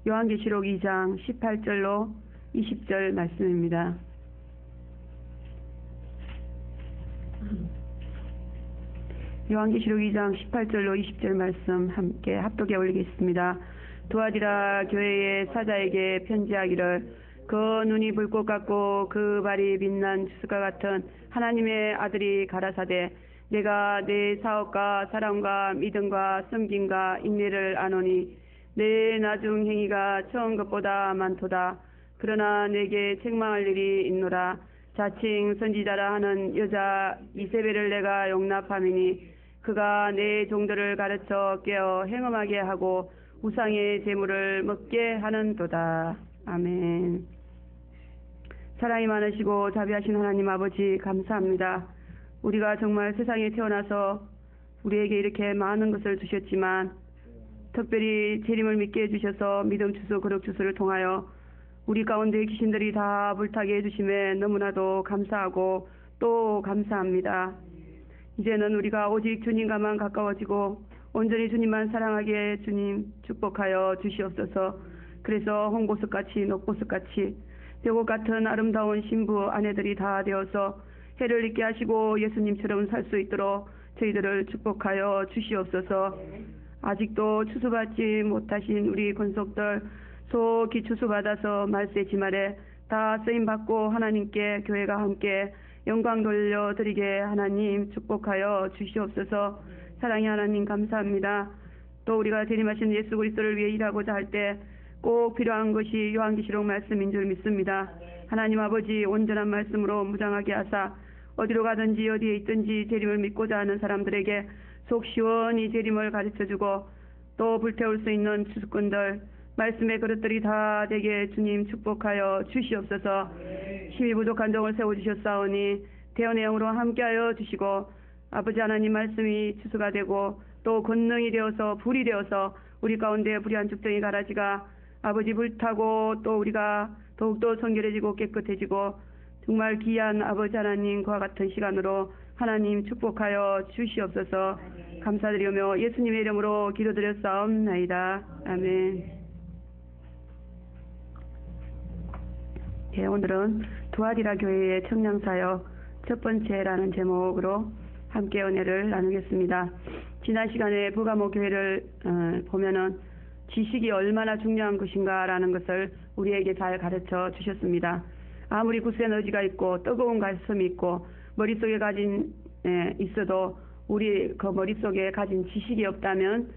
요한계시록 2장 18절로 20절 말씀입니다. 요한계시록 2장 18절로 20절 말씀 함께 합독해 올리겠습니다. 두아디라 교회의 사자에게 편지하기를, 그 눈이 불꽃 같고 그 발이 빛난 주스과 같은 하나님의 아들이 가라사대, 내가 내 사업과 사랑과 믿음과 섬김과 인내를 아노니 내 나중 행위가 처음 것보다 많도다. 그러나 내게 책망할 일이 있노라. 자칭 선지자라 하는 여자 이세벨을 내가 용납함이니 그가 내 종들을 가르쳐 깨어 행음하게 하고 우상의 제물을 먹게 하는도다. 아멘. 사랑이 많으시고 자비하신 하나님 아버지, 감사합니다. 우리가 정말 세상에 태어나서 우리에게 이렇게 많은 것을 주셨지만 특별히 재림을 믿게 해주셔서 믿음 주소 거룩 주소를 통하여 우리 가운데 귀신들이 다 불타게 해주심에 너무나도 감사하고 또 감사합니다. 이제는 우리가 오직 주님과만 가까워지고 온전히 주님만 사랑하게 주님 축복하여 주시옵소서. 그래서 홍보석같이 녹보석같이 벽옥 같은 아름다운 신부 아내들이 다 되어서 해를 잊게 하시고 예수님처럼 살 수 있도록 저희들을 축복하여 주시옵소서. 아직도 추수받지 못하신 우리 권속들 속히 추수받아서 말세 지말에 다 쓰임받고 하나님께 교회가 함께 영광 돌려드리게 하나님 축복하여 주시옵소서. 사랑의 하나님 감사합니다. 또 우리가 재림하신 예수 그리스도를 위해 일하고자 할 때 꼭 필요한 것이 요한계시록 말씀인 줄 믿습니다. 하나님 아버지, 온전한 말씀으로 무장하게 하사 어디로 가든지 어디에 있든지 재림을 믿고자 하는 사람들에게 속 시원히 재림을 가르쳐주고 또 불태울 수 있는 추수꾼들 말씀의 그릇들이 다 되게 주님 축복하여 주시옵소서. 힘이 부족한 종을 세워주셨사오니 대언의 영으로 함께하여 주시고 아버지 하나님 말씀이 추수가 되고 또 권능이 되어서 불이 되어서 우리 가운데 불의한 죽정이 가라지가 아버지 불타고 또 우리가 더욱더 정결해지고 깨끗해지고 정말 귀한 아버지 하나님 그와 같은 시간으로 하나님 축복하여 주시옵소서. 감사드리며 예수님의 이름으로 기도드렸사옵나이다. 아멘. 예, 오늘은 두아디라 교회의 청량사역 첫 번째라는 제목으로 함께 은혜를 나누겠습니다. 지난 시간에 부가모 교회를 보면은 지식이 얼마나 중요한 것인가라는 것을 우리에게 잘 가르쳐 주셨습니다. 아무리 굳센 의지가 있고 뜨거운 가슴이 있고 머릿속에 가진 있어도 우리 그 머릿속에 가진 지식이 없다면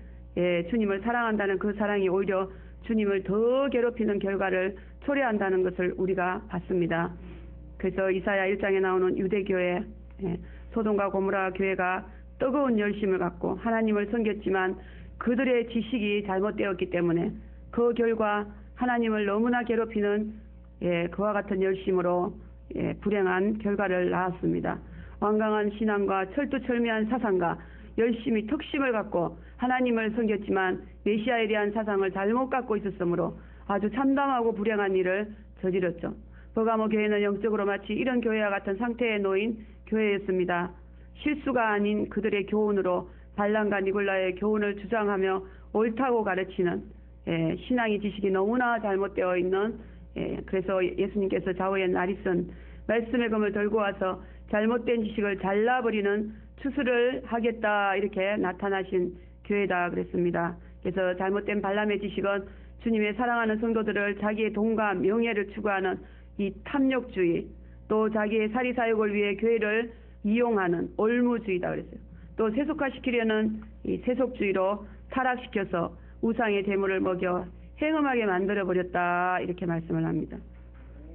주님을 사랑한다는 그 사랑이 오히려 주님을 더 괴롭히는 결과를 초래한다는 것을 우리가 봤습니다. 그래서 이사야 1장에 나오는 유대교회 소돔과 고모라 교회가 뜨거운 열심을 갖고 하나님을 섬겼지만 그들의 지식이 잘못되었기 때문에 그 결과 하나님을 너무나 괴롭히는 그와 같은 열심으로 불행한 결과를 낳았습니다. 완강한 신앙과 철두철미한 사상과 열심히 특심을 갖고 하나님을 섬겼지만 메시아에 대한 사상을 잘못 갖고 있었으므로 아주 참담하고 불행한 일을 저질렀죠. 버가모 교회는 영적으로 마치 이런 교회와 같은 상태에 놓인 교회였습니다. 실수가 아닌 그들의 교훈으로 발람과 니골라의 교훈을 주장하며 옳다고 가르치는 신앙의 지식이 너무나 잘못되어 있는 그래서 예수님께서 좌우에 날이 쓴 말씀의 검을 들고 와서 잘못된 지식을 잘라버리는 추수를 하겠다 이렇게 나타나신 교회다 그랬습니다. 그래서 잘못된 발람의 지식은 주님의 사랑하는 성도들을 자기의 돈과 명예를 추구하는 이 탐욕주의, 또 자기의 사리사욕을 위해 교회를 이용하는 올무주의다 그랬어요. 또 세속화시키려는 이 세속주의로 타락시켜서 우상의 제물을 먹여 행음하게 만들어버렸다 이렇게 말씀을 합니다.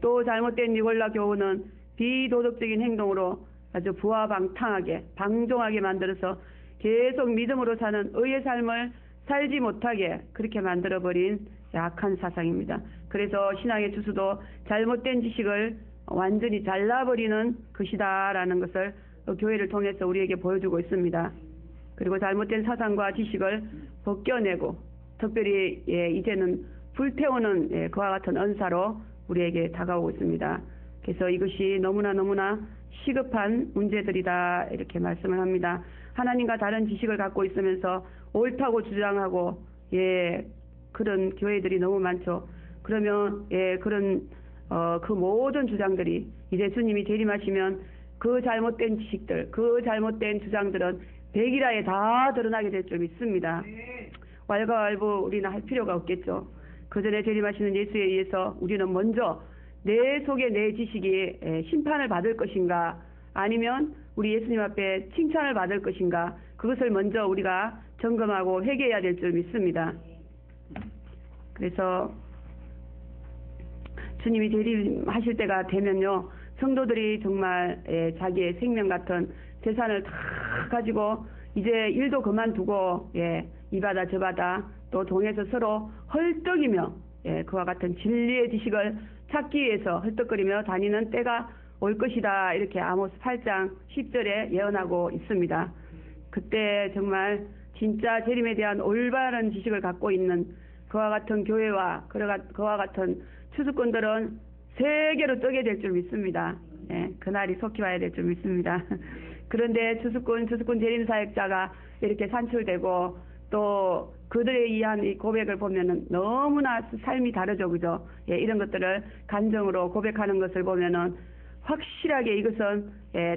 또 잘못된 니골라 교훈은 비도덕적인 행동으로 아주 부하방탕하게 방종하게 만들어서 계속 믿음으로 사는 의의 삶을 살지 못하게 그렇게 만들어버린 약한 사상입니다. 그래서 신앙의 추수도 잘못된 지식을 완전히 잘라버리는 것이다라는 것을 교회를 통해서 우리에게 보여주고 있습니다. 그리고 잘못된 사상과 지식을 벗겨내고 특별히 이제는 불태우는 그와 같은 은사로 우리에게 다가오고 있습니다. 그래서 이것이 너무나 시급한 문제들이다 이렇게 말씀을 합니다. 하나님과 다른 지식을 갖고 있으면서 옳다고 주장하고 그 그런 교회들이 너무 많죠. 그러면 그런 그 모든 주장들이 이제 주님이 재림하시면 그 잘못된 지식들, 그 잘못된 주장들은 백일하에 다 드러나게 될 줄 믿습니다. 왈가왈부 우리는 할 필요가 없겠죠. 그 전에 재림하시는 예수에 의해서 우리는 먼저 내 속에 내 지식이 심판을 받을 것인가, 아니면 우리 예수님 앞에 칭찬을 받을 것인가, 그것을 먼저 우리가 점검하고 회개해야 될 줄 믿습니다. 그래서 주님이 재림하실 때가 되면요, 성도들이 정말 자기의 생명 같은 재산을 다 가지고 이제 일도 그만두고 이 바다 저 바다 또 동에서 서로 헐떡이며 그와 같은 진리의 지식을 찾기 위해서 헐떡거리며 다니는 때가 올 것이다, 이렇게 아모스 8장 10절에 예언하고 있습니다. 그때 정말 진짜 재림에 대한 올바른 지식을 갖고 있는 그와 같은 교회와 그와 같은 추수꾼들은 세계로 뜨게 될 줄 믿습니다. 그날이 속히 와야 될 줄 믿습니다. 그런데 추수꾼 재림사역자가 이렇게 산출되고 또 그들에 의한 이 고백을 보면은 너무나 삶이 다르죠, 그죠? 이런 것들을 간정으로 고백하는 것을 보면은 확실하게 이것은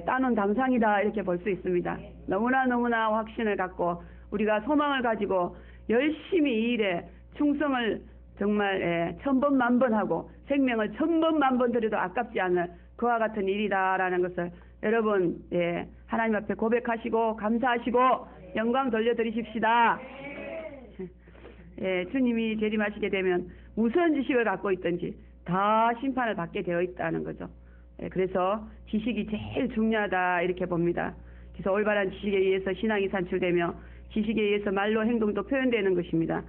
따놓은 당상이다, 이렇게 볼 수 있습니다. 너무나 확신을 갖고 우리가 소망을 가지고 열심히 이 일에 충성을 정말 천번만번 하고 생명을 천번만번 들여도 아깝지 않을 그와 같은 일이다라는 것을 여러분 하나님 앞에 고백하시고 감사하시고 영광 돌려드리십시다. 주님이 재림하시게 되면 무슨 지식을 갖고 있든지 다 심판을 받게 되어 있다는 거죠. 그래서 지식이 제일 중요하다, 이렇게 봅니다. 그래서 올바른 지식에 의해서 신앙이 산출되며 지식에 의해서 말로 행동도 표현되는 것입니다.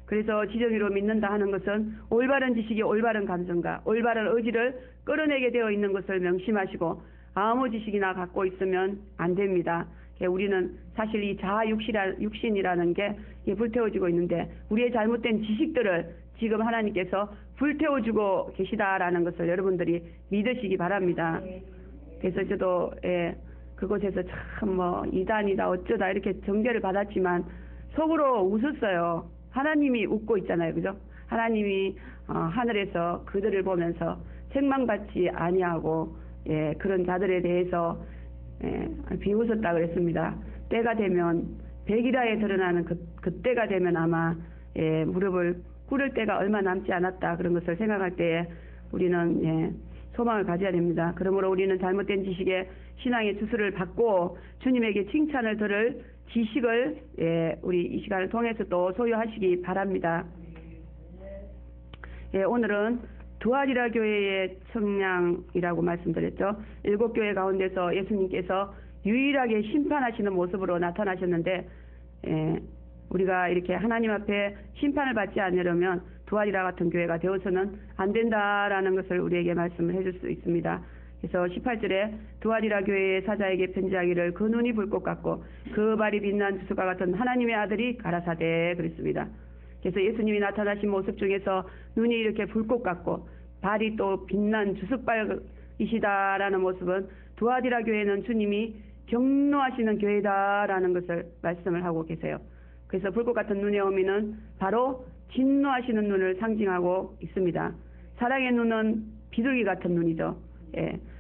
그래서 지정의로 믿는다 하는 것은 올바른 지식이 올바른 감정과 올바른 의지를 끌어내게 되어 있는 것을 명심하시고 아무 지식이나 갖고 있으면 안 됩니다. 우리는 사실 이 자아 육신이라는 게 불태워지고 있는데 우리의 잘못된 지식들을 지금 하나님께서 불태워주고 계시다라는 것을 여러분들이 믿으시기 바랍니다. 그래서 저도 그곳에서 참 이단이다 어쩌다 이렇게 정죄를 받았지만 속으로 웃었어요. 하나님이 웃고 있잖아요, 그죠? 하나님이 하늘에서 그들을 보면서 책망받지 아니하고 그런 자들에 대해서 비웃었다 그랬습니다. 때가 되면 백일하에 드러나는 그때가 되면 아마 무릎을 꿇을 때가 얼마 남지 않았다, 그런 것을 생각할 때에 우리는 소망을 가져야 됩니다. 그러므로 우리는 잘못된 지식에 신앙의 주술을 받고 주님에게 칭찬을 들을 지식을 우리 이 시간을 통해서 또 소유하시기 바랍니다. 오늘은 두아리라 교회의 청량이라고 말씀드렸죠. 7교회 가운데서 예수님께서 유일하게 심판하시는 모습으로 나타나셨는데 우리가 이렇게 하나님 앞에 심판을 받지 않으려면 두아리라 같은 교회가 되어서는 안 된다라는 것을 우리에게 말씀을 해줄 수 있습니다. 그래서 18절에 두아리라 교회의 사자에게 편지하기를 그 눈이 불꽃 같고 그 발이 빛난 주수가 같은 하나님의 아들이 가라사대 그랬습니다. 그래서 예수님이 나타나신 모습 중에서 눈이 이렇게 불꽃 같고 발이 또 빛난 주석발이시다라는 모습은 두아리라 교회는 주님이 경노하시는 교회다라는 것을 말씀을 하고 계세요. 그래서 불꽃 같은 눈의 의미는 바로 진노하시는 눈을 상징하고 있습니다. 사랑의 눈은 비둘기 같은 눈이죠.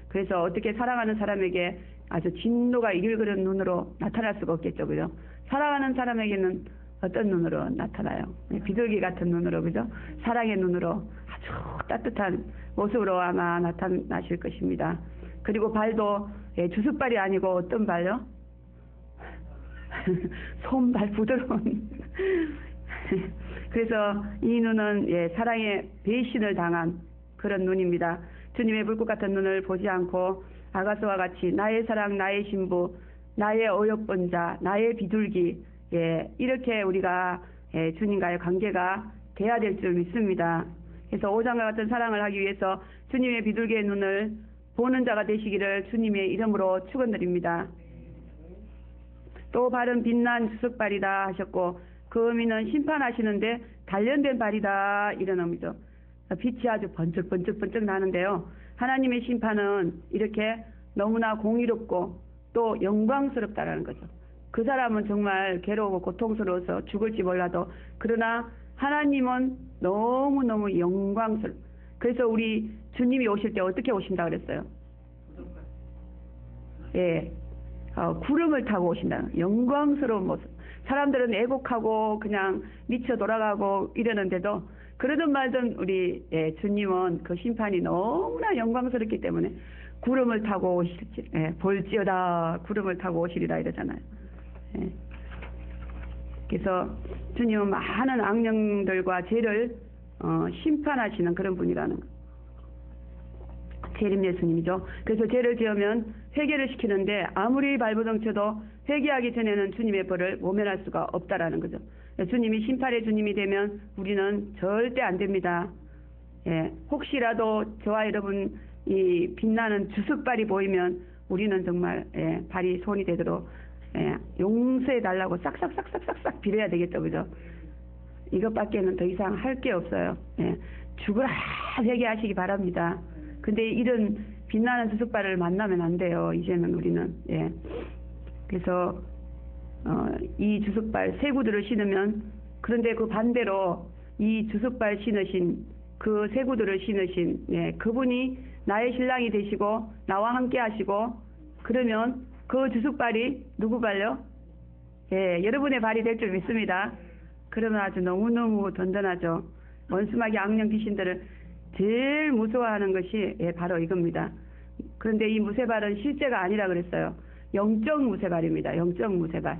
그래서 어떻게 사랑하는 사람에게 아주 진노가 이글거리는 눈으로 나타날 수가 없겠죠, 그죠? 사랑하는 사람에게는 어떤 눈으로 나타나요? 비둘기 같은 눈으로, 그죠? 사랑의 눈으로 아주 따뜻한 모습으로 아마 나타나실 것입니다. 그리고 발도 주석발이 아니고 어떤 발요? 손발 부드러운. 그래서 이 눈은 사랑의 배신을 당한 그런 눈입니다. 주님의 불꽃 같은 눈을 보지 않고 아가서와 같이 나의 사랑, 나의 신부, 나의 어여쁜 자, 나의 비둘기, 이렇게 우리가 주님과의 관계가 돼야 될 줄 믿습니다. 그래서 오장과 같은 사랑을 하기 위해서 주님의 비둘기의 눈을 보는 자가 되시기를 주님의 이름으로 축원드립니다. 또 발은 빛난 주석발이다 하셨고 그 의미는 심판하시는데 단련된 발이다, 이런 의미죠. 빛이 아주 번쩍번쩍 나는데요. 하나님의 심판은 이렇게 너무나 공의롭고 또 영광스럽다라는 거죠. 그 사람은 정말 괴로우고 고통스러워서 죽을지 몰라도 그러나 하나님은 너무너무 영광스러워. 그래서 우리 주님이 오실 때 어떻게 오신다 그랬어요? 예, 구름을 타고 오신다. 영광스러운 모습. 사람들은 애곡하고 그냥 미쳐 돌아가고 이러는데도 그러든 말든 우리 주님은 그 심판이 너무나 영광스럽기 때문에 구름을 타고 오실지, 볼지어다 구름을 타고 오시리라 이러잖아요. 예. 그래서 주님은 많은 악령들과 죄를 심판하시는 그런 분이라는 거. 재림 예수님이죠. 그래서 죄를 지으면 회개를 시키는데 아무리 발버둥쳐도 회개하기 전에는 주님의 벌을 모면할 수가 없다라는 거죠. 주님이 심판의 주님이 되면 우리는 절대 안 됩니다. 예, 혹시라도 저와 여러분 이 빛나는 주석발이 보이면 우리는 정말 발이 손이 되도록 용서해 달라고 싹싹싹싹싹 빌어야 되겠죠, 그죠? 이것밖에는 더 이상 할 게 없어요. 죽으라 회개하시기 바랍니다. 근데 이런 빛나는 주석발을 만나면 안 돼요. 이제는 우리는. 그래서 이 주석발 세구들을 신으면, 그런데 그 반대로 이 주석발 신으신 그 세구들을 신으신 그분이 나의 신랑이 되시고 나와 함께 하시고, 그러면 그 주석발이 누구 발요? 여러분의 발이 될 줄 믿습니다. 그러면 아주 너무너무 든든하죠. 원수마귀 악령 귀신들을 제일 무서워하는 것이 바로 이겁니다. 그런데 이 무쇠발은 실제가 아니라 그랬어요. 영적 무쇠발입니다. 영적 무쇠발.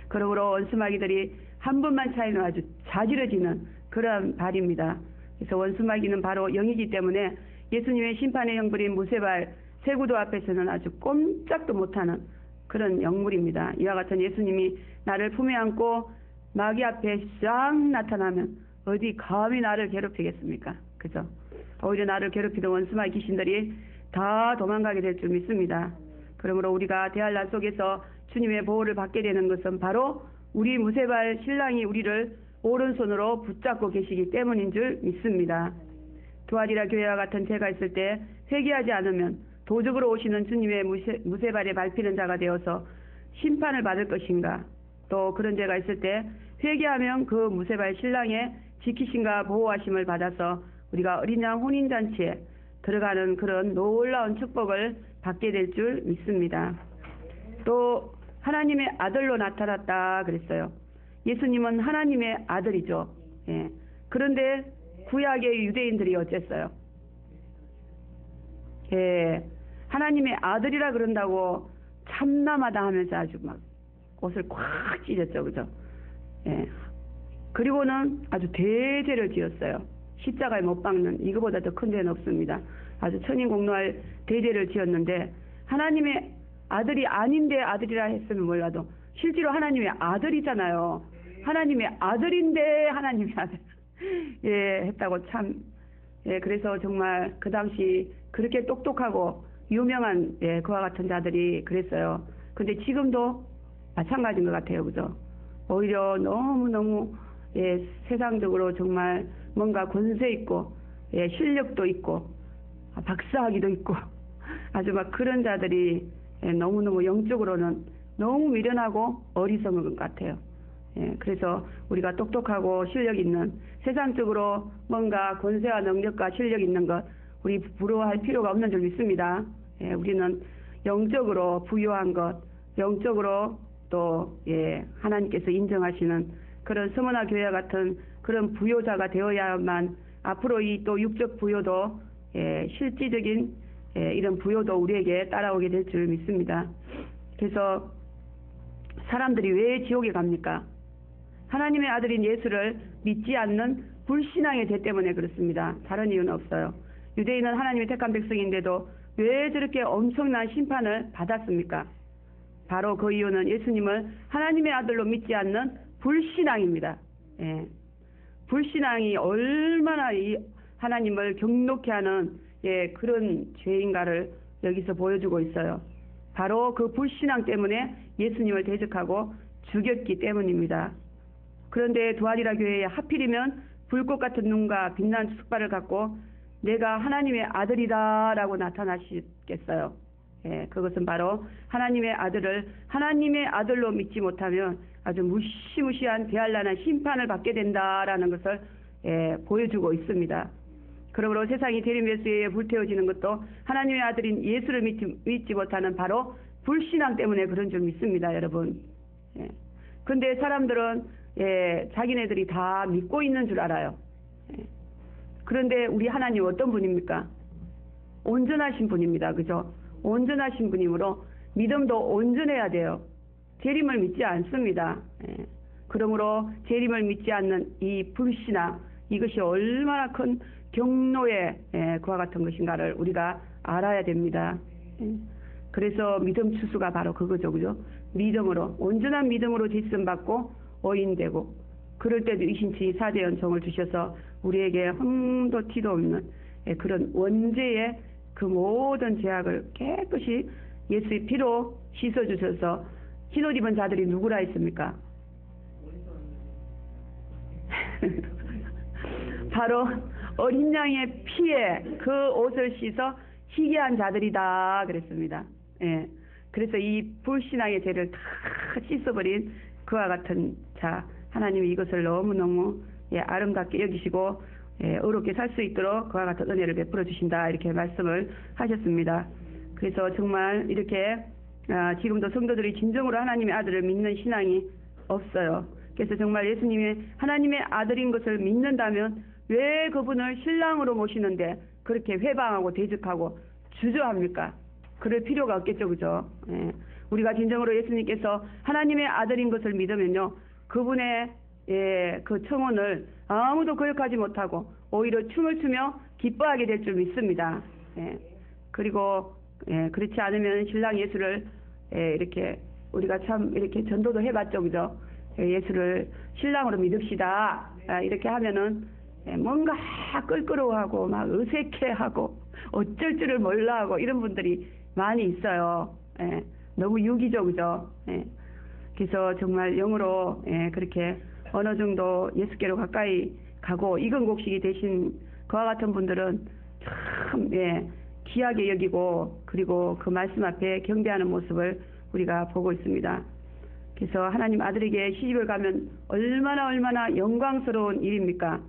그러므로 원수마귀들이 한 번만 차이는 아주 자지러지는 그런 발입니다. 그래서 원수마귀는 바로 영이기 때문에 예수님의 심판의 형벌인 무쇠발 세구도 앞에서는 아주 꼼짝도 못하는 그런 영물입니다. 이와 같은 예수님이 나를 품에 안고 마귀 앞에 싹 나타나면 어디 감히 나를 괴롭히겠습니까? 그죠? 오히려 나를 괴롭히던 원수마귀 귀신들이 다 도망가게 될 줄 믿습니다. 그러므로 우리가 대할 날 속에서 주님의 보호를 받게 되는 것은 바로 우리 무쇠발 신랑이 우리를 오른손으로 붙잡고 계시기 때문인 줄 믿습니다. 두아리라 교회와 같은 죄가 있을 때 회개하지 않으면 도적으로 오시는 주님의 무쇠발에 밟히는 자가 되어서 심판을 받을 것인가? 또 그런 죄가 있을 때 회개하면 그 무쇠발 신랑의 지키심과 보호하심을 받아서 우리가 어린 양 혼인잔치에 들어가는 그런 놀라운 축복을 받게 될 줄 믿습니다. 또 하나님의 아들로 나타났다 그랬어요. 예수님은 하나님의 아들이죠. 그런데 구약의 유대인들이 어쨌어요? 하나님의 아들이라 그런다고 참남하다 하면서 아주 막 옷을 꽉 찢었죠. 그죠? 그리고는 아주 대죄를 지었어요. 십자가에 못 박는, 이거보다 더 큰 죄는 없습니다. 아주 천인공노할 대죄를 지었는데, 하나님의 아들이 아닌데 아들이라 했으면 몰라도 실제로 하나님의 아들이잖아요. 하나님의 아들인데 하나님의 아들 했다고 참. 그래서 정말 그 당시 그렇게 똑똑하고 유명한 그와 같은 자들이 그랬어요. 근데 지금도 마찬가지인 것 같아요. 그죠? 오히려 너무너무 세상적으로 정말 뭔가 권세 있고 실력도 있고 박사학위도 있고 아주 막 그런 자들이 너무너무 영적으로는 너무 미련하고 어리석은 것 같아요. 그래서 우리가 똑똑하고 실력 있는, 세상적으로 뭔가 권세와 능력과 실력 있는 것 우리 부러워할 필요가 없는 줄 믿습니다. 우리는 영적으로 부유한 것, 영적으로 또 하나님께서 인정하시는 그런 서머나 교회와 같은 그런 부요자가 되어야만 앞으로 이 또 육적 부요도 실질적인 이런 부요도 우리에게 따라오게 될 줄 믿습니다. 그래서 사람들이 왜 지옥에 갑니까? 하나님의 아들인 예수를 믿지 않는 불신앙의 죄 때문에 그렇습니다. 다른 이유는 없어요. 유대인은 하나님의 택한 백성인데도 왜 저렇게 엄청난 심판을 받았습니까? 바로 그 이유는 예수님을 하나님의 아들로 믿지 않는 불신앙입니다. 불신앙이 얼마나 이 하나님을 경록케 하는 그런 죄인가를 여기서 보여주고 있어요. 바로 그 불신앙 때문에 예수님을 대적하고 죽였기 때문입니다. 그런데 두아리라 교회에 하필이면 불꽃 같은 눈과 빛난 주석발을 갖고 내가 하나님의 아들이다 라고 나타나시겠어요. 그것은 바로 하나님의 아들을 하나님의 아들로 믿지 못하면 아주 무시무시한 대한란한 심판을 받게 된다라는 것을 보여주고 있습니다. 그러므로 세상이 대림 예수에 불태워지는 것도 하나님의 아들인 예수를 믿지 못하는 바로 불신앙 때문에 그런 줄 믿습니다, 여러분. 근데 사람들은 자기네들이 다 믿고 있는 줄 알아요. 그런데 우리 하나님 어떤 분입니까? 온전하신 분입니다. 그죠? 온전하신 분이므로 믿음도 온전해야 돼요. 재림을 믿지 않습니다. 그러므로 재림을 믿지 않는 이 불신앙, 이것이 얼마나 큰 경로의 그와 같은 것인가를 우리가 알아야 됩니다. 그래서 믿음 추수가 바로 그거죠. 그죠? 믿음으로, 온전한 믿음으로 지씀받고 오인되고, 그럴 때도 이신치 사대연 종을 주셔서 우리에게 흠도 티도 없는 그런 원죄의 그 모든 죄악을 깨끗이 예수의 피로 씻어주셔서 흰옷 입은 자들이 누구라 했습니까? 바로 어린 양의 피에 그 옷을 씻어 희게 한 자들이다 그랬습니다. 그래서 이 불신앙의 죄를 다 씻어버린 그와 같은 자, 하나님이 이것을 너무너무 아름답게 여기시고 의롭게 살 수 있도록 그와 같은 은혜를 베풀어 주신다, 이렇게 말씀을 하셨습니다. 그래서 정말 이렇게 지금도 성도들이 진정으로 하나님의 아들을 믿는 신앙이 없어요. 그래서 정말 예수님이 하나님의 아들인 것을 믿는다면 왜 그분을 신랑으로 모시는데 그렇게 회방하고 대적하고 주저합니까? 그럴 필요가 없겠죠, 그죠? 우리가 진정으로 예수님께서 하나님의 아들인 것을 믿으면요, 그분의 그 청혼을 아무도 거역하지 못하고 오히려 춤을 추며 기뻐하게 될 줄 믿습니다. 그리고 그렇지 않으면 신랑 예수를 이렇게 우리가 참 이렇게 전도도 해봤죠, 그죠? 예수를 신랑으로 믿읍시다, 이렇게 하면은 뭔가 껄끄러워하고 막 어색해하고 어쩔 줄을 몰라하고 이런 분들이 많이 있어요. 너무 유기죠, 그죠? 그래서 정말 영으로 그렇게 어느 정도 예수께로 가까이 가고 이근곡식이 되신 그와 같은 분들은 참 귀하게 여기고, 그리고 그 말씀 앞에 경배하는 모습을 우리가 보고 있습니다. 그래서 하나님 아들에게 시집을 가면 얼마나 영광스러운 일입니까?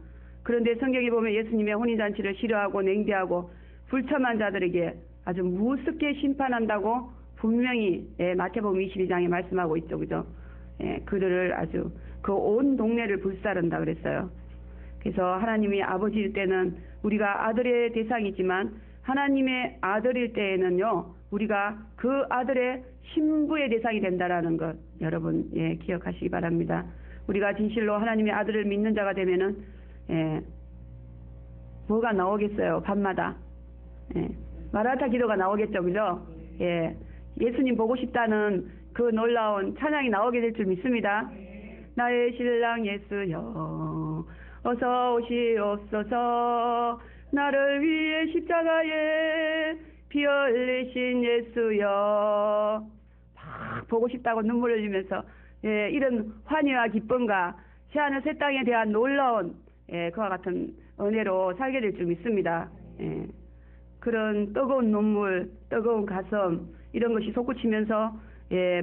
그런데 성경에 보면 예수님의 혼인잔치를 싫어하고 냉대하고 불참한 자들에게 아주 무섭게 심판한다고 분명히 마태복음 22장에 말씀하고 있죠, 그죠? 그들을 아주 그 온 동네를 불사른다 그랬어요. 그래서 하나님이 아버지일 때는 우리가 아들의 대상이지만 하나님의 아들일 때에는요, 우리가 그 아들의 신부의 대상이 된다라는 것 여러분 기억하시기 바랍니다. 우리가 진실로 하나님의 아들을 믿는 자가 되면은 뭐가 나오겠어요? 밤마다 마라타 기도가 나오겠죠, 그죠? 예수님 보고 싶다는 그 놀라운 찬양이 나오게 될 줄 믿습니다. 나의 신랑 예수여 어서 오시옵소서, 나를 위해 십자가에 피 흘리신 예수여, 막 보고 싶다고 눈물을 흘리면서 이런 환희와 기쁨과 새하늘 새 땅에 대한 놀라운 그와 같은 은혜로 살게 될 줄 믿습니다. 그런 뜨거운 눈물, 뜨거운 가슴, 이런 것이 솟구치면서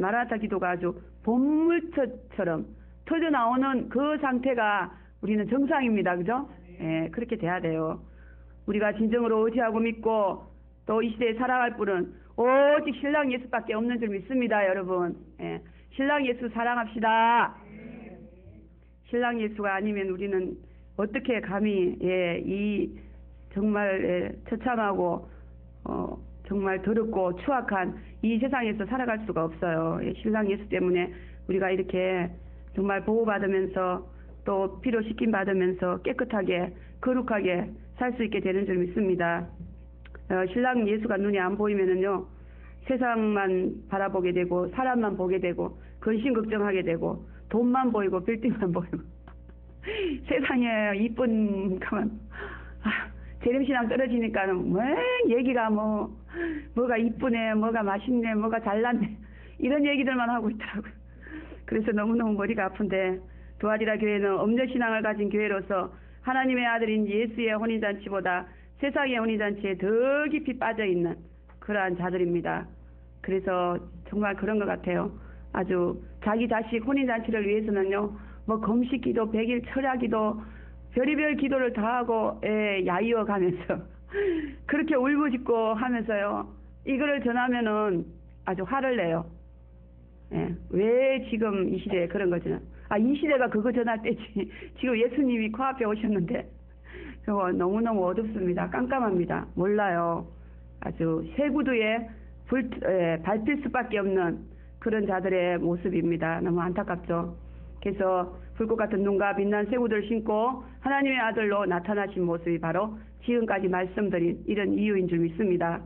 마라나타 기도가 아주 봄물처럼 터져 나오는 그 상태가 우리는 정상입니다. 그죠? 그렇게 돼야 돼요. 우리가 진정으로 의지하고 믿고 또 이 시대에 살아갈 분은 오직 신랑 예수밖에 없는 줄 믿습니다, 여러분. 신랑 예수 사랑합시다. 신랑 예수가 아니면 우리는 어떻게 감히 이 정말 처참하고 정말 더럽고 추악한 이 세상에서 살아갈 수가 없어요. 신랑 예수 때문에 우리가 이렇게 정말 보호받으면서 또 피로 씻김 받으면서 깨끗하게 거룩하게 살 수 있게 되는 줄 믿습니다. 신랑 예수가 눈에 안 보이면은요, 세상만 바라보게 되고 사람만 보게 되고 근심 걱정하게 되고 돈만 보이고 빌딩만 보이고 세상에 이쁜 가만 재림신앙 떨어지니까는 뭐 얘기가 뭐가 이쁘네, 뭐가 맛있네, 뭐가 잘났네, 이런 얘기들만 하고 있더라고요. 그래서 너무너무 머리가 아픈데, 두아리라 교회는 엄려신앙을 가진 교회로서 하나님의 아들인 예수의 혼인잔치보다 세상의 혼인잔치에 더 깊이 빠져있는 그러한 자들입니다. 그래서 정말 그런 것 같아요. 아주 자기 자식 혼인잔치를 위해서는요, 뭐 금식기도, 백일 철야기도, 별의별 기도를 다 하고 야유어 가면서 그렇게 울부짖고 하면서요, 이거를 전하면은 아주 화를 내요. 예, 왜 지금 이 시대에 그런 거죠? 이 시대가 그거 전할 때지. 지금 예수님이 코앞에 오셨는데 저거 너무너무 어둡습니다. 깜깜합니다. 몰라요. 아주 쇠구두에 밟힐 수밖에 없는 그런 자들의 모습입니다. 너무 안타깝죠. 그래서 불꽃 같은 눈과 빛난 쇠구두를 신고 하나님의 아들로 나타나신 모습이 바로 지금까지 말씀드린 이런 이유인 줄 믿습니다.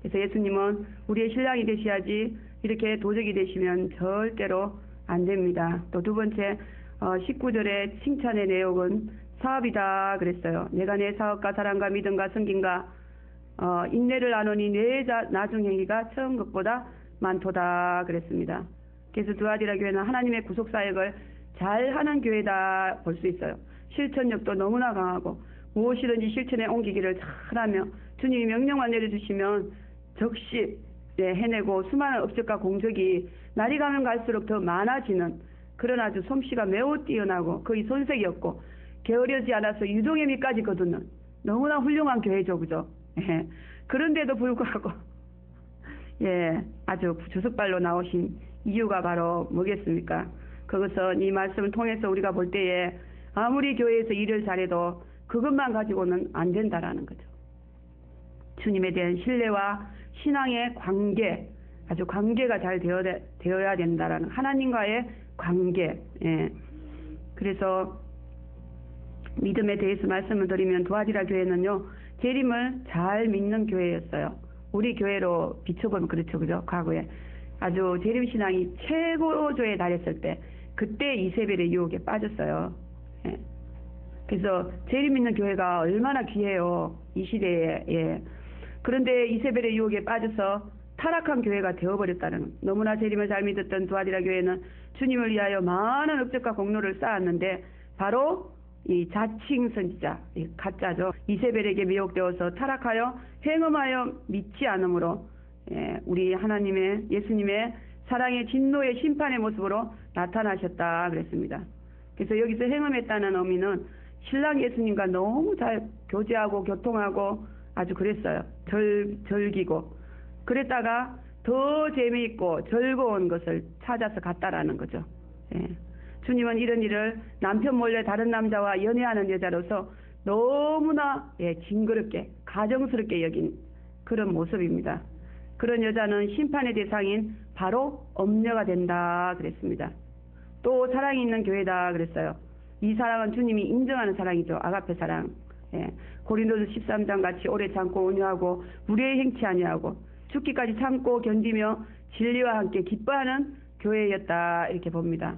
그래서 예수님은 우리의 신랑이 되셔야지 이렇게 도적이 되시면 절대로 안 됩니다. 또 두 번째 19절의 칭찬의 내용은 사업이다 그랬어요. 내가 내 사업과 사랑과 믿음과 섬김과 인내를 나누니 내 나중 행위가 처음 것보다 많도다 그랬습니다. 그래서 두아디라 교회는 하나님의 구속사역을 잘하는 교회다 볼 수 있어요. 실천력도 너무나 강하고 무엇이든지 실천에 옮기기를 잘하며 주님이 명령만 내려주시면 적시 해내고 수많은 업적과 공적이 날이 가면 갈수록 더 많아지는 그런 아주 솜씨가 매우 뛰어나고 거의 손색이었고 게으르지 않아서 유종의 미까지 거두는 너무나 훌륭한 교회죠. 그죠? 예. 그런데도 불구하고 아주 주석발로 나오신 이유가 바로 뭐겠습니까? 그것은 이 말씀을 통해서 우리가 볼 때에 아무리 교회에서 일을 잘해도 그것만 가지고는 안 된다라는 거죠. 주님에 대한 신뢰와 신앙의 관계, 아주 관계가 잘 되어야 된다라는 하나님과의 관계. 그래서 믿음에 대해서 말씀을 드리면 두아디라 교회는요, 재림을 잘 믿는 교회였어요. 우리 교회로 비춰보면 그렇죠, 그죠? 과거에 아주 재림 신앙이 최고조에 달했을 때, 그때 이세벨의 유혹에 빠졌어요. 그래서 재림 믿는 교회가 얼마나 귀해요, 이 시대에. 그런데 이세벨의 유혹에 빠져서 타락한 교회가 되어버렸다는, 너무나 재림을 잘 믿었던 두아디라 교회는 주님을 위하여 많은 업적과 공로를 쌓았는데 바로 이 자칭 선지자, 가짜죠. 이세벨에게 미혹되어서 타락하여 행음하여 믿지 않으므로 우리 하나님의 예수님의 사랑의 진노의 심판의 모습으로 나타나셨다 그랬습니다. 그래서 여기서 행음했다는 의미는 신랑 예수님과 너무 잘 교제하고 교통하고 아주 그랬어요. 즐기고 그랬다가 더 재미있고 즐거운 것을 찾아서 갔다라는 거죠. 주님은 이런 일을 남편 몰래 다른 남자와 연애하는 여자로서 너무나 징그럽게 가정스럽게 여긴 그런 모습입니다. 그런 여자는 심판의 대상인 바로 엄녀가 된다 그랬습니다. 또 사랑이 있는 교회다 그랬어요. 이 사랑은 주님이 인정하는 사랑이죠. 아가페 사랑. 고린도서 13장 같이 오래 참고 온유하고 무례히 행치 아니하고 죽기까지 참고 견디며 진리와 함께 기뻐하는 교회였다 이렇게 봅니다.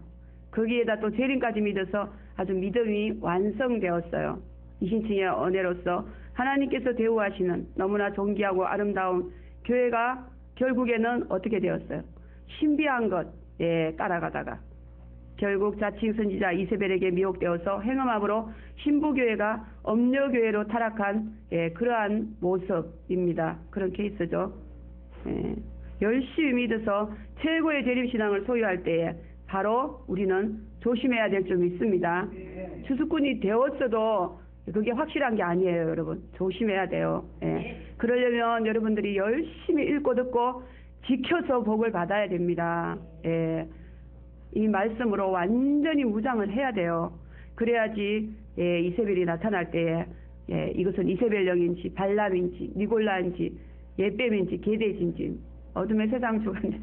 거기에다 또 재림까지 믿어서 아주 믿음이 완성되었어요. 이신칭의 은혜로서 하나님께서 대우하시는 너무나 존귀하고 아름다운 교회가 결국에는 어떻게 되었어요? 신비한 것에 따라가다가 결국 자칭 선지자 이세벨에게 미혹되어서 행음함으로 신부교회가 엄녀교회로 타락한 그러한 모습입니다. 그런 케이스죠. 열심히 믿어서 최고의 재림신앙을 소유할 때에 바로 우리는 조심해야 될 줄 믿습니다. 주수꾼이 되었어도 그게 확실한 게 아니에요, 여러분. 조심해야 돼요. 그러려면 여러분들이 열심히 읽고 듣고 지켜서 복을 받아야 됩니다. 이 말씀으로 완전히 무장을 해야 돼요. 그래야지 이세벨이 나타날 때에 이것은 이세벨령인지 발람인지 니골라인지 예뱀인지 게데신지 어둠의 세상 주관지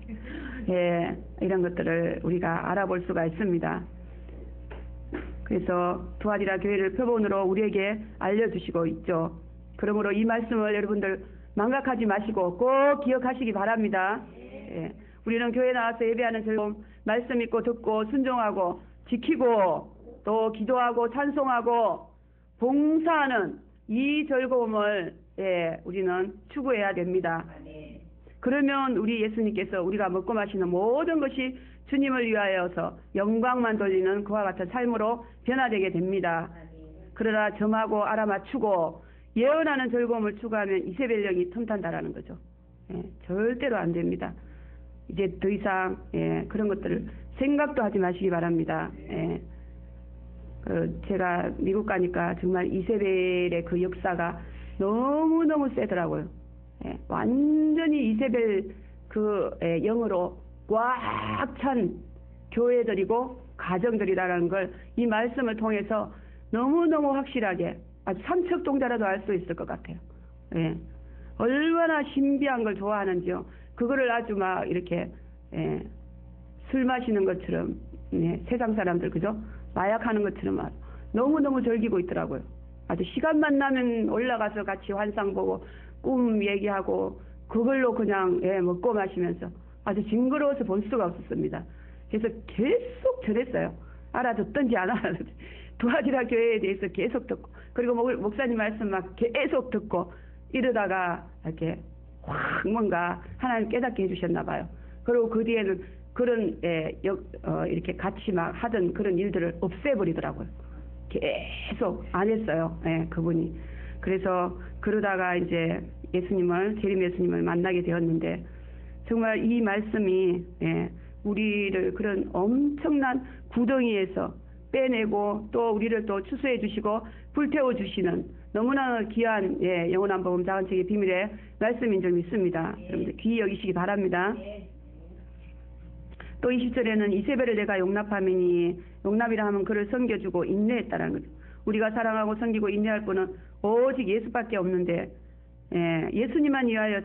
이런 것들을 우리가 알아볼 수가 있습니다. 그래서 두아디라 교회를 표본으로 우리에게 알려주시고 있죠. 그러므로 이 말씀을 여러분들 망각하지 마시고 꼭 기억하시기 바랍니다. 우리는 교회 나와서 예배하는 즐거움, 말씀 읽고 듣고 순종하고 지키고 또 기도하고 찬송하고 봉사하는 이 즐거움을 우리는 추구해야 됩니다. 그러면 우리 예수님께서 우리가 먹고 마시는 모든 것이 주님을 위하여서 영광만 돌리는 그와 같은 삶으로 변화되게 됩니다. 그러나 점하고 알아맞추고 예언하는 즐거움을 추구하면 이세벨령이 틈탄다라는 거죠. 절대로 안 됩니다. 이제 더 이상 그런 것들을 생각도 하지 마시기 바랍니다. 제가 미국 가니까 정말 이세벨의 그 역사가 너무너무 세더라고요. 완전히 이세벨 그 영으로 꽉 찬 교회들이고 가정들이라는 걸 이 말씀을 통해서 너무너무 확실하게 아주 삼척동자라도 알 수 있을 것 같아요. 얼마나 신비한 걸 좋아하는지요. 그거를 아주 막 이렇게 술 마시는 것처럼 세상 사람들 그죠? 마약하는 것처럼 너무너무 즐기고 있더라고요. 아주 시간만 나면 올라가서 같이 환상 보고 꿈 얘기하고 그걸로 그냥 먹고 마시면서 아주 징그러워서 볼 수가 없었습니다. 그래서 계속 저랬어요. 알아듣든지 안 알아듣든지 도와주라 교회에 대해서 계속 듣고 그리고 목사님 말씀 막 계속 듣고 이러다가 이렇게 확 뭔가 하나님 깨닫게 해주셨나 봐요. 그리고 그 뒤에는 그런 이렇게 같이 막 하던 그런 일들을 없애버리더라고요. 계속 안 했어요. 그분이. 그래서 그러다가 이제 재림 예수님을 만나게 되었는데 정말 이 말씀이 우리를 그런 엄청난 구덩이에서 빼내고 또 우리를 또 추수해 주시고 불태워 주시는 너무나 귀한 영원한 복음 작은 책의 비밀의 말씀인 줄 믿습니다. 여러분들 귀히 여기시기 바랍니다. 또 20절에는 이세벨을 내가 용납하미니 용납이라 하면 그를 섬겨주고 인내했다라는 거죠. 우리가 사랑하고 섬기고 인내할 분은 오직 예수밖에 없는데 예수님만 위하여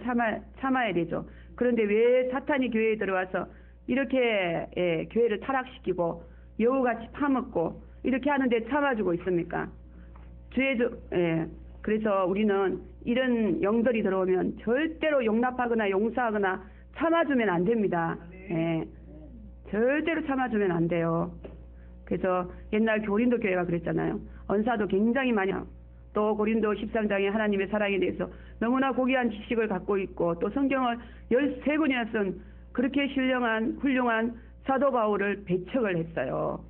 참아야 되죠. 그런데 왜 사탄이 교회에 들어와서 이렇게 교회를 타락시키고 여우같이 파먹고 이렇게 하는데 참아주고 있습니까? 그래서 우리는 이런 영들이 들어오면 절대로 용납하거나 용서하거나 참아주면 안 됩니다. 절대로 참아주면 안 돼요. 그래서 옛날 고린도 교회가 그랬잖아요. 언사도 굉장히 많이 하고 또 고린도 13장에 하나님의 사랑에 대해서 너무나 고귀한 지식을 갖고 있고 또 성경을 13권이나 쓴 그렇게 훌륭한 사도 바울을 배척을 했어요.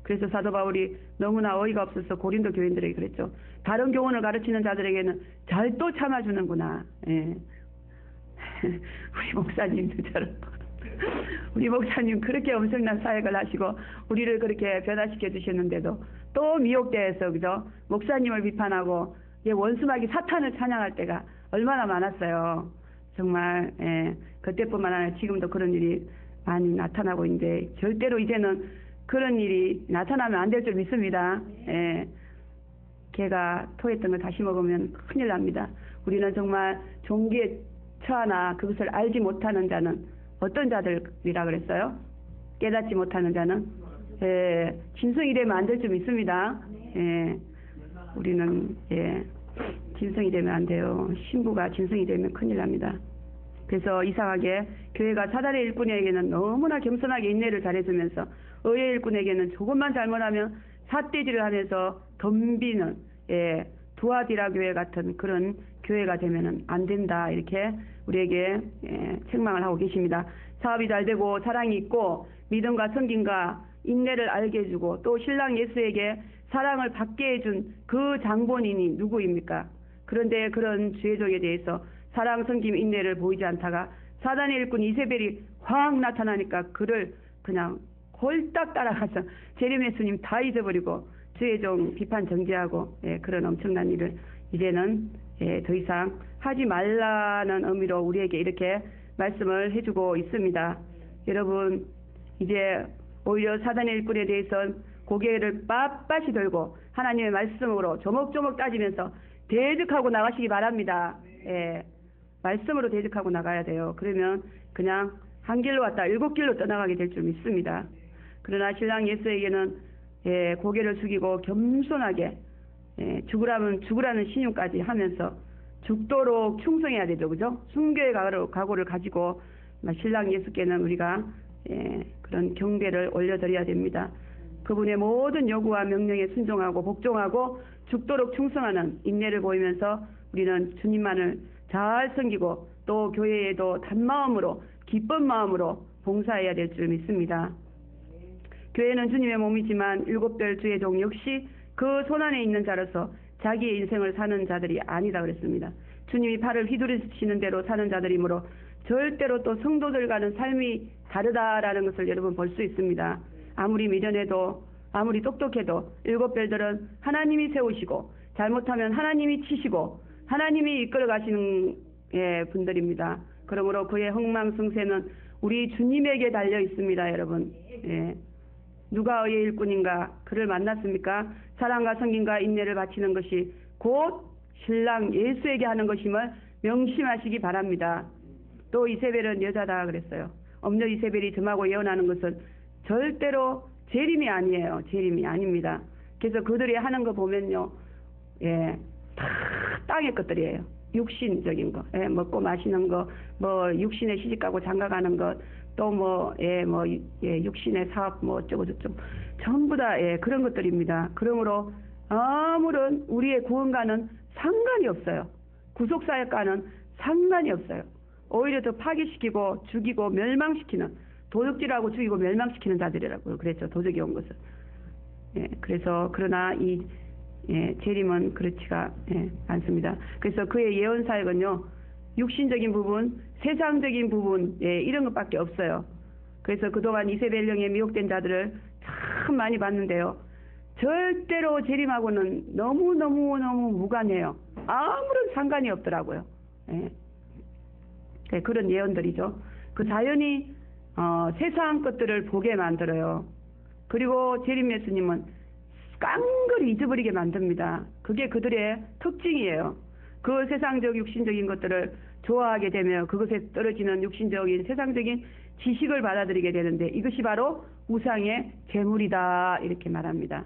그래서 사도 바울이 너무나 어이가 없어서 고린도 교인들에게 그랬죠. 다른 교훈을 가르치는 자들에게는 잘 또 참아주는구나. 우리 목사님들처럼 우리 목사님 그렇게 엄청난 사역을 하시고 우리를 그렇게 변화시켜 주셨는데도 또 미혹되어서 그죠? 목사님을 비판하고 원수마귀 사탄을 찬양할 때가 얼마나 많았어요. 정말 그때뿐만 아니라 지금도 그런 일이 많이 나타나고 있는데 절대로 이제는 그런 일이 나타나면 안 될 줄 믿습니다. 개가 토했던 걸 다시 먹으면 큰일 납니다. 우리는 정말 종기에 처하나 그것을 알지 못하는 자는 어떤 자들이라 그랬어요? 깨닫지 못하는 자는 짐승이 되면 안 될 줄 믿습니다. 우리는 짐승이 되면 안 돼요. 신부가 짐승이 되면 큰일 납니다. 그래서 이상하게 교회가 사단의 일꾼에게는 너무나 겸손하게 인내를 잘해주면서 의의 일꾼에게는 조금만 잘못하면 삿대질을 하면서 덤비는 두아디라 교회 같은 그런 교회가 되면은 안 된다 이렇게 우리에게 책망을 하고 계십니다. 사업이 잘 되고 사랑이 있고 믿음과 섬김과 인내를 알게 해주고 또 신랑 예수에게 사랑을 받게 해준 그 장본인이 누구입니까? 그런데 그런 주의종에 대해서 사랑, 섬김, 인내를 보이지 않다가 사단의 일꾼 이세벨이 확 나타나니까 그를 그냥 홀딱 따라가서 재림 예수님 다 잊어버리고 주의종 비판 정지하고 그런 엄청난 일을 이제는 더 이상 하지 말라는 의미로 우리에게 이렇게 말씀을 해주고 있습니다. 여러분 이제 오히려 사단의 일꾼에 대해서는 고개를 빳빳이 들고 하나님의 말씀으로 조목조목 따지면서 대적하고 나가시기 바랍니다. 말씀으로 대적하고 나가야 돼요. 그러면 그냥 한 길로 왔다 7길로 떠나가게 될 줄 믿습니다. 그러나 신랑 예수에게는 고개를 숙이고 겸손하게 죽으라면 죽으라는 신용까지 하면서 죽도록 충성해야 되죠. 그죠? 순교의 각오를 가지고 신랑 예수께는 우리가 그런 경배를 올려드려야 됩니다. 그분의 모든 요구와 명령에 순종하고 복종하고 죽도록 충성하는 인내를 보이면서 우리는 주님만을 잘 섬기고 또 교회에도 단마음으로 기쁜 마음으로 봉사해야 될 줄 믿습니다. 교회는 주님의 몸이지만 7별 주의 종 역시 그 손안에 있는 자로서 자기의 인생을 사는 자들이 아니다 그랬습니다. 주님이 팔을 휘두르시는 대로 사는 자들이므로 절대로 또 성도들과는 삶이 다르다라는 것을 여러분 볼 수 있습니다. 아무리 미련해도 아무리 똑똑해도 일곱 별들은 하나님이 세우시고 잘못하면 하나님이 치시고 하나님이 이끌어 가시는 분들입니다. 그러므로 그의 흥망성쇠는 우리 주님에게 달려 있습니다, 여러분. 누가 의의 일꾼인가? 그를 만났습니까? 사랑과 성김과 인내를 바치는 것이 곧 신랑 예수에게 하는 것임을 명심하시기 바랍니다. 또 이세벨은 여자다 그랬어요. 엄녀 이세벨이 점하고 예언하는 것은 절대로 재림이 아니에요. 재림이 아닙니다. 그래서 그들이 하는 거 보면요, 다 땅의 것들이에요. 육신적인 거, 먹고 마시는 거, 뭐 육신에 시집가고 장가가는 것, 또 육신의 사업 뭐 어쩌고 저쩌고 전부 다 그런 것들입니다. 그러므로 아무런 우리의 구원과는 상관이 없어요. 구속사역과는 상관이 없어요. 오히려 더 파괴시키고 죽이고 멸망시키는, 도적질하고 죽이고 멸망시키는 자들이라고 그랬죠. 도적이 온 것은. 그래서 그러나 이 재림은 그렇지가 않습니다. 그래서 그의 예언 사역은요, 육신적인 부분, 세상적인 부분, 이런 것밖에 없어요. 그래서 그동안 이세벨령에 미혹된 자들을 참 많이 봤는데요, 절대로 재림하고는 너무너무 무관해요. 아무런 상관이 없더라고요. 그런 예언들이죠. 그 자연히 세상 것들을 보게 만들어요. 그리고 재림 예수님은 깡그리 잊어버리게 만듭니다. 그게 그들의 특징이에요. 그 세상적 육신적인 것들을 좋아하게 되며 그것에 떨어지는 육신적인 세상적인 지식을 받아들이게 되는데, 이것이 바로 우상의 재물이다 이렇게 말합니다.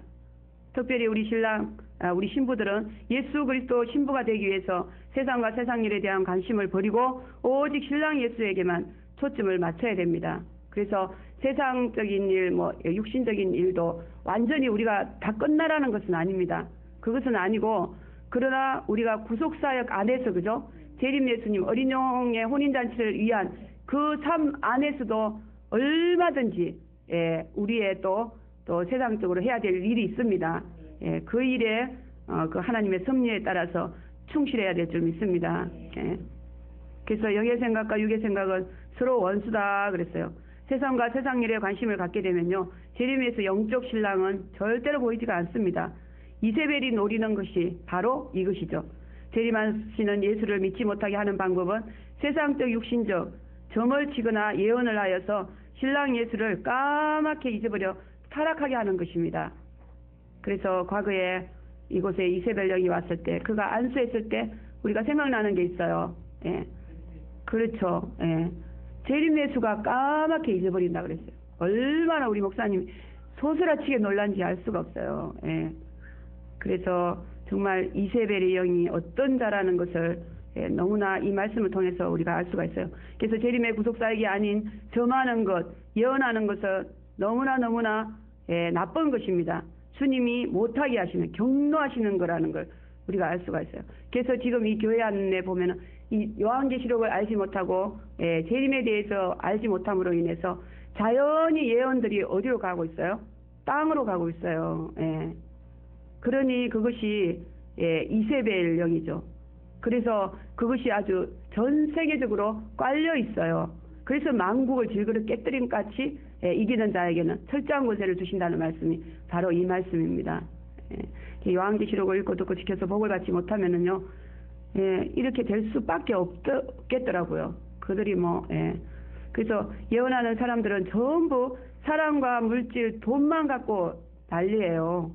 특별히 우리 신랑, 우리 신부들은 예수 그리스도 신부가 되기 위해서 세상과 세상 일에 대한 관심을 버리고 오직 신랑 예수에게만 초점을 맞춰야 됩니다. 그래서 세상적인 일, 육신적인 일도 완전히 우리가 다 끝나라는 것은 아닙니다. 그것은 아니고, 그러나 우리가 구속사역 안에서, 그죠? 재림 예수님 어린 영의 혼인잔치를 위한 그 삶 안에서도 얼마든지 우리의 또 세상적으로 해야 될 일이 있습니다. 그 일에 그 하나님의 섭리에 따라서 충실해야 될 줄 믿습니다. 그래서 영의 생각과 육의 생각은 서로 원수다 그랬어요. 세상과 세상 일에 관심을 갖게 되면요, 재림에서 영적 신랑은 절대로 보이지가 않습니다. 이세벨이 노리는 것이 바로 이것이죠. 재림하시는 예수를 믿지 못하게 하는 방법은 세상적 육신적 점을 치거나 예언을 하여서 신랑 예수를 까맣게 잊어버려 타락하게 하는 것입니다. 그래서 과거에 이곳에 이세벨 영이 왔을 때, 그가 안수했을 때 우리가 생각나는 게 있어요. 그렇죠. 재림 예수가 까맣게 잊어버린다 그랬어요. 얼마나 우리 목사님이 소스라치게 놀란지 알 수가 없어요. 그래서 정말 이세벨의 영이 어떤 자라는 것을 너무나 이 말씀을 통해서 우리가 알 수가 있어요. 그래서 재림의 구속사역이 아닌 점하는 것, 예언하는 것은 너무나 나쁜 것입니다. 주님이 못하게 하시는, 경노하시는 거라는 걸 우리가 알 수가 있어요. 그래서 지금 이 교회 안에 보면은 이 요한계시록을 알지 못하고 재림에 대해서 알지 못함으로 인해서 자연히 예언들이 어디로 가고 있어요? 땅으로 가고 있어요. 그러니 그것이 이세벨 영이죠. 그래서 그것이 아주 전 세계적으로 깔려 있어요. 그래서 만국을 질그릇 깨뜨림 같이 이기는 자에게는 철저한 권세를 주신다는 말씀이 바로 이 말씀입니다. 요한계시록을 읽고 듣고 지켜서 복을 받지 못하면은요, 이렇게 될 수밖에 없겠더라고요. 그들이 그래서 예언하는 사람들은 전부 사랑과 물질, 돈만 갖고 난리예요.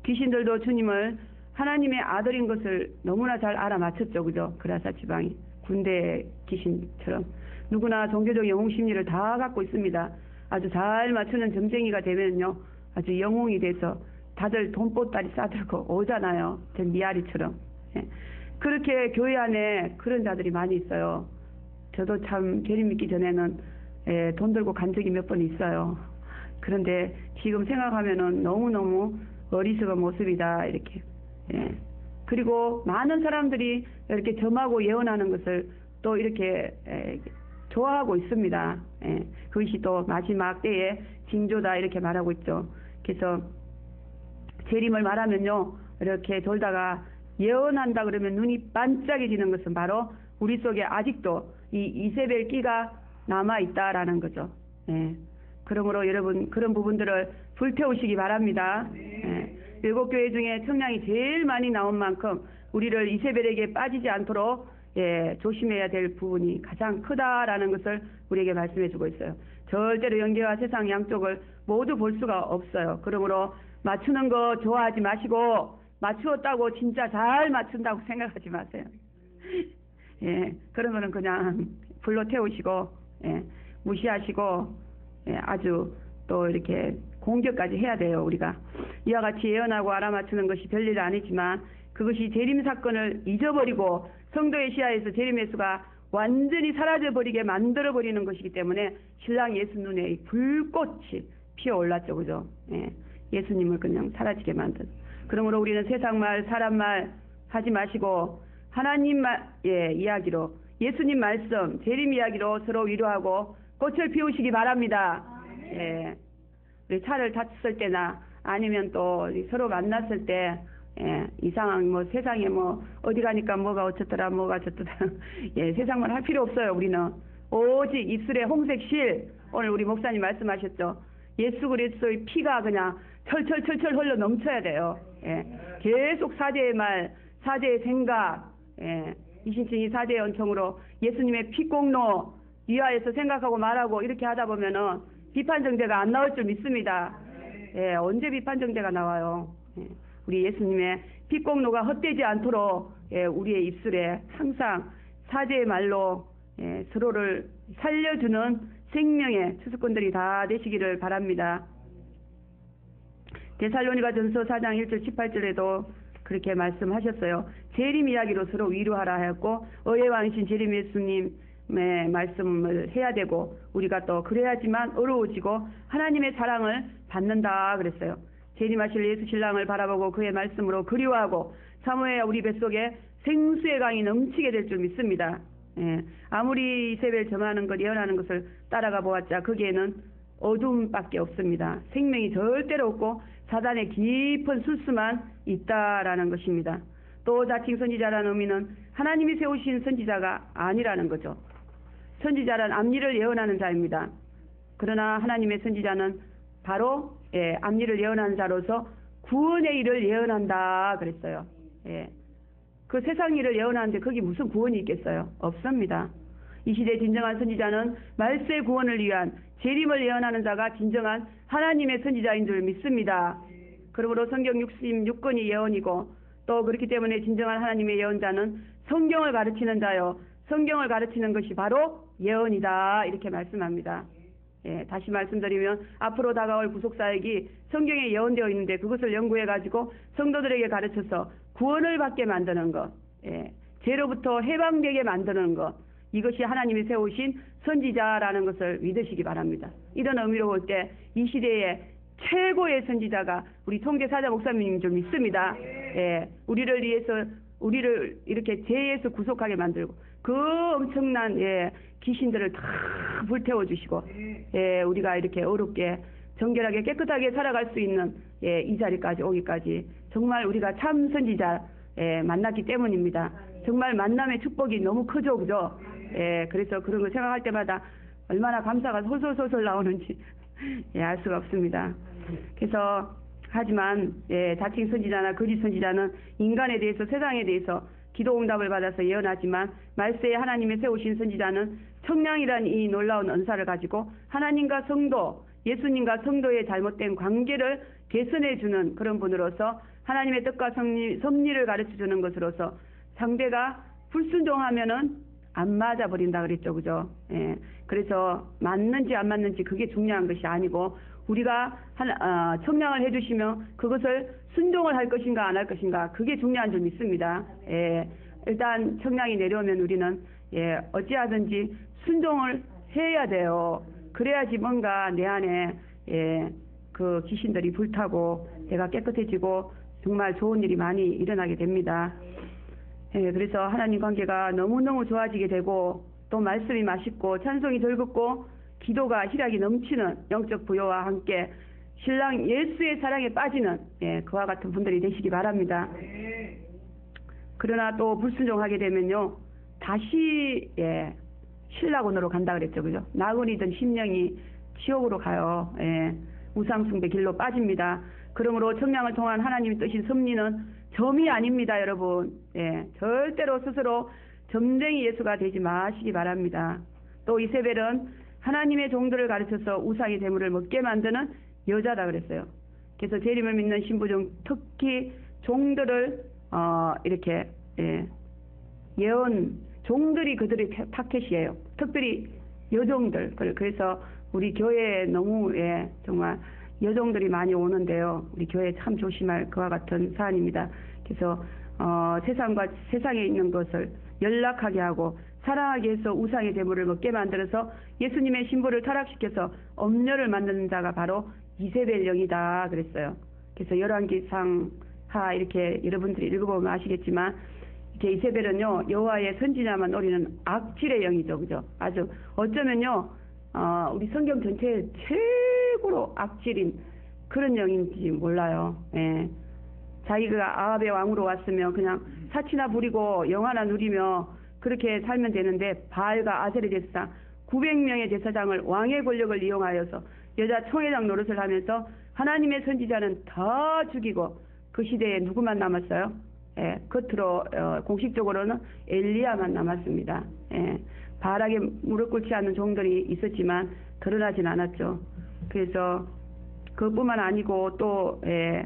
귀신들도 주님을 하나님의 아들인 것을 너무나 잘 알아맞혔죠. 그죠? 그라사 지방이 군대 귀신처럼 누구나 종교적 영웅 심리를 다 갖고 있습니다. 아주 잘 맞추는 점쟁이가 되면요, 아주 영웅이 돼서 다들 돈보따리 싸들고 오잖아요. 저 미아리처럼. 그렇게 교회 안에 그런 자들이 많이 있어요. 저도 참 재림 믿기 전에는 돈 들고 간 적이 몇 번 있어요. 그런데 지금 생각하면은 너무너무 어리석은 모습이다 이렇게. 그리고 많은 사람들이 이렇게 점하고 예언하는 것을 또 이렇게 좋아하고 있습니다. 그것이 또 마지막 때의 징조다 이렇게 말하고 있죠. 그래서 재림을 말하면요, 이렇게 돌다가 예언한다 그러면 눈이 반짝해지는 것은 바로 우리 속에 아직도 이 이세벨 끼가 남아있다라는 거죠. 예. 그러므로 여러분 그런 부분들을 불태우시기 바랍니다. 예. 7교회 중에 청량이 제일 많이 나온 만큼 우리를 이세벨에게 빠지지 않도록 조심해야 될 부분이 가장 크다라는 것을 우리에게 말씀해 주고 있어요. 절대로 영계와 세상 양쪽을 모두 볼 수가 없어요. 그러므로 맞추는 거 좋아하지 마시고 맞추었다고 진짜 잘 맞춘다고 생각하지 마세요. 그러면은 그냥 불로 태우시고 무시하시고 아주 또 이렇게 공격까지 해야 돼요. 우리가 이와 같이 예언하고 알아맞추는 것이 별일 아니지만 그것이 재림 사건을 잊어버리고 성도의 시야에서 재림의 수가 완전히 사라져버리게 만들어버리는 것이기 때문에 신랑 예수 눈에 이 불꽃이 피어올랐죠. 그죠? 예수님을 그냥 사라지게 만든. 그러므로 우리는 세상 말 사람 말 하지 마시고 하나님 이야기로 예수님 말씀 재림 이야기로 서로 위로하고 꽃을 피우시기 바랍니다. 우리 차를 탔을 때나 아니면 또 서로 만났을 때 이상한 세상에 어디 가니까 뭐가 어쩌더라 뭐가 저쩌더라 세상만 할 필요 없어요. 우리는 오직 입술에 홍색 실, 오늘 우리 목사님 말씀하셨죠. 예수 그리스도의 피가 그냥 철철철철 흘러 넘쳐야 돼요. 계속 사제의 말, 사제의 생각, 이신칭이 사제의 언총으로 예수님의 피공로 위하여서 생각하고 말하고 이렇게 하다 보면은 비판정대가 안 나올 줄 믿습니다. 언제 비판정대가 나와요? 우리 예수님의 피공로가 헛되지 않도록 우리의 입술에 항상 사제의 말로 서로를 살려주는 생명의 추수꾼들이 다 되시기를 바랍니다. 데살로니가전서 4장 1절 18절에도 그렇게 말씀하셨어요. 재림 이야기로 서로 위로하라 하였고 의의 왕이신 재림 예수님의 말씀을 해야 되고 우리가 또 그래야지만 어려워지고 하나님의 사랑을 받는다 그랬어요. 재림하실 예수 신랑을 바라보고 그의 말씀으로 그리워하고 사모해야 우리 뱃속에 생수의 강이 넘치게 될 줄 믿습니다. 아무리 이세벨 정하는 것 예언하는 것을 따라가 보았자 거기에는 어둠밖에 없습니다. 생명이 절대로 없고 사단의 깊은 술수만 있다라는 것입니다. 또 자칭 선지자라는 의미는 하나님이 세우신 선지자가 아니라는 거죠. 선지자란 앞일을 예언하는 자입니다. 그러나 하나님의 선지자는 바로 앞일을 예언하는 자로서 구원의 일을 예언한다 그랬어요. 그 세상 일을 예언하는데 거기 무슨 구원이 있겠어요? 없습니다. 이 시대 진정한 선지자는 말세의 구원을 위한 재림을 예언하는 자가 진정한 하나님의 선지자인 줄 믿습니다. 그러므로 성경 66권이 예언이고 또 그렇기 때문에 진정한 하나님의 예언자는 성경을 가르치는 자요. 성경을 가르치는 것이 바로 예언이다. 이렇게 말씀합니다. 다시 말씀드리면 앞으로 다가올 구속사역이 성경에 예언되어 있는데 그것을 연구해가지고 성도들에게 가르쳐서 구원을 받게 만드는 것, 죄로부터 해방되게 만드는 것, 이것이 하나님이 세우신 선지자라는 것을 믿으시기 바랍니다. 이런 의미로 볼 때 이 시대의 최고의 선지자가 우리 통계사자 목사님인 줄 믿습니다. 우리를 위해서 우리를 이렇게 죄에서 구속하게 만들고 그 엄청난 귀신들을 다 불태워 주시고 우리가 이렇게 어렵게 정결하게 깨끗하게 살아갈 수 있는 이 자리까지 오기까지 정말 우리가 참 선지자 만났기 때문입니다. 정말 만남의 축복이 너무 크죠, 그죠? 그래서 그런 걸 생각할 때마다 얼마나 감사가 솔솔솔솔 나오는지 알 수가 없습니다. 그래서 하지만 자칭 선지자나 거짓 선지자는 인간에 대해서 세상에 대해서 기도 응답을 받아서 예언하지만 말세에 하나님의 세우신 선지자는 청량이란 이 놀라운 은사를 가지고 하나님과 성도, 예수님과 성도의 잘못된 관계를 개선해주는 그런 분으로서 하나님의 뜻과 섭리를 가르쳐주는 것으로서 상대가 불순종하면은 안 맞아버린다 그랬죠, 그죠? 그래서 맞는지 안 맞는지 그게 중요한 것이 아니고 우리가 청량을 해주시면 그것을 순종을 할 것인가 안 할 것인가 그게 중요한 줄 믿습니다. 일단 청량이 내려오면 우리는 어찌하든지 순종을 해야 돼요. 그래야지 뭔가 내 안에 그 귀신들이 불타고 내가 깨끗해지고 정말 좋은 일이 많이 일어나게 됩니다. 그래서 하나님 관계가 너무너무 좋아지게 되고 또 말씀이 맛있고 찬송이 즐겁고 기도가 희락이 넘치는 영적 부여와 함께 신랑 예수의 사랑에 빠지는 그와 같은 분들이 되시기 바랍니다. 그러나 또 불순종하게 되면요 다시 신라군으로 간다 그랬죠, 그죠? 나그네든 심령이 지옥으로 가요. 우상숭배 길로 빠집니다. 그러므로 청량을 통한 하나님의 뜻인 섭리는 점이 아닙니다, 여러분. 절대로 스스로 점쟁이 예수가 되지 마시기 바랍니다. 또 이세벨은 하나님의 종들을 가르쳐서 우상의 재물을 먹게 만드는 여자다 그랬어요. 그래서 재림을 믿는 신부 중 특히 종들을 이렇게 예언 종들이 그들의 타켓이에요. 특별히 여종들. 그래서 우리 교회에 너무 정말 여종들이 많이 오는데요. 우리 교회 참 조심할 그와 같은 사안입니다. 그래서 세상과 세상에 있는 것을 연락하게 하고 사랑하게 해서 우상의 재물을 먹게 만들어서 예수님의 신부를 타락시켜서 엄녀를 만드는 자가 바로 이세벨 영이다 그랬어요. 그래서 열왕기상 하 이렇게 여러분들이 읽어보면 아시겠지만 이렇게 이세벨은요 여호와의 선지자만 노리는 악질의 영이죠, 그죠? 아주 어쩌면요 우리 성경 전체에 최고로 악질인 그런 영인지 몰라요. 자기가 아합의 왕으로 왔으면 그냥 사치나 부리고 영화나 누리며 그렇게 살면 되는데 바알과 아세르 제사장 900명의 제사장을 왕의 권력을 이용하여서 여자 총회장 노릇을 하면서 하나님의 선지자는 다 죽이고 그 시대에 누구만 남았어요? 겉으로 공식적으로는 엘리야만 남았습니다. 바알에게 무릎 꿇지 않는 종들이 있었지만 드러나진 않았죠. 그래서 그뿐만 아니고 또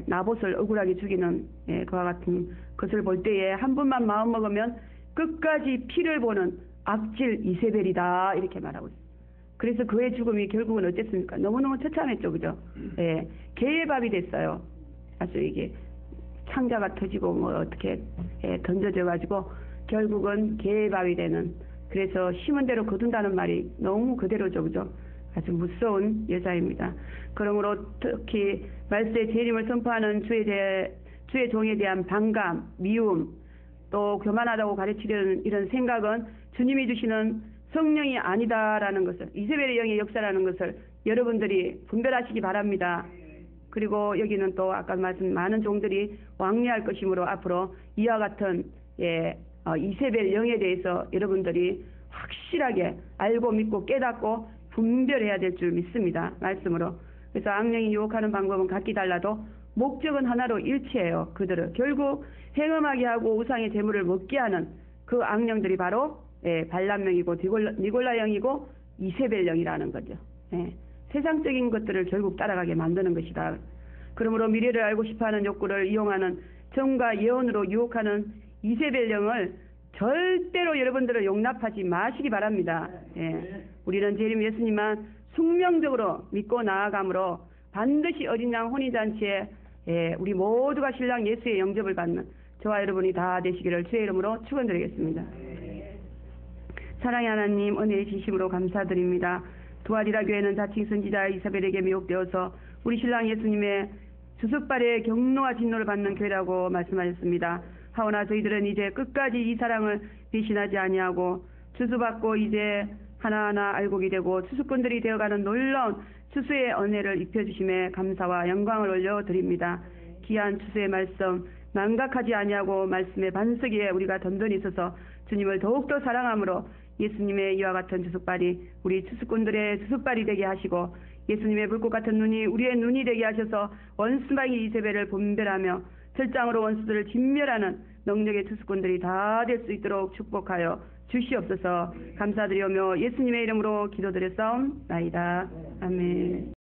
나봇을 억울하게 죽이는 그와 같은 것을 볼 때에 한 번만 마음 먹으면 끝까지 피를 보는 악질 이세벨이다 이렇게 말하고 있어요. 그래서 그의 죽음이 결국은 어땠습니까? 너무너무 처참했죠, 그죠? 개의 밥이 됐어요. 아주 이게 창자가 터지고 뭐 어떻게 던져져 가지고 결국은 개의 밥이 되는. 그래서 심은 대로 거둔다는 말이 너무 그대로죠, 그죠? 아주 무서운 여자입니다. 그러므로 특히 말세의 재림을 선포하는 주의 종에 대한 반감, 미움, 또 교만하다고 가르치려는 이런 생각은 주님이 주시는 성령이 아니다라는 것을, 이세벨의 영의 역사라는 것을 여러분들이 분별하시기 바랍니다. 그리고 여기는 또 아까 말씀 많은 종들이 왕래할 것이므로 앞으로 이와 같은 이세벨 영에 대해서 여러분들이 확실하게 알고 믿고 깨닫고 분별해야 될 줄 믿습니다. 말씀으로. 그래서 악령이 유혹하는 방법은 각기 달라도 목적은 하나로 일치해요. 그들은 결국 행음하게 하고 우상의 재물을 먹게 하는 그 악령들이 바로 발람령이고 니골라령이고 이세벨령이라는 거죠. 세상적인 것들을 결국 따라가게 만드는 것이다. 그러므로 미래를 알고 싶어하는 욕구를 이용하는 정과 예언으로 유혹하는 이세벨령을 절대로 여러분들을 용납하지 마시기 바랍니다. 우리는 재림 예수님만 숙명적으로 믿고 나아가므로 반드시 어린 양 혼인잔치에 우리 모두가 신랑 예수의 영접을 받는 저와 여러분이 다 되시기를 주의 이름으로 축원드리겠습니다. 사랑의 하나님, 은혜의 진심으로 감사드립니다. 두아리라 교회는 자칭 선지자 이사벨에게 미혹되어서 우리 신랑 예수님의 주석발의 경노와 진노를 받는 교회라고 말씀하셨습니다. 하오나 저희들은 이제 끝까지 이 사랑을 배신하지 아니하고 추수받고 이제 하나하나 알곡이 되고 추수꾼들이 되어가는 놀라운 추수의 은혜를 입혀주심에 감사와 영광을 올려드립니다. 귀한 추수의 말씀 망각하지 아니하고 말씀의 반석 위에 우리가 던전히 서서 주님을 더욱더 사랑함으로 예수님의 이와 같은 주석발이 우리 추수꾼들의 주석발이 되게 하시고 예수님의 불꽃 같은 눈이 우리의 눈이 되게 하셔서 원수마귀 이세벨을 분별하며 철장으로 원수들을 진멸하는 능력의 추수꾼들이 다 될 수 있도록 축복하여 주시옵소서. 감사드리오며 예수님의 이름으로 기도드렸사옵나이다. 아멘.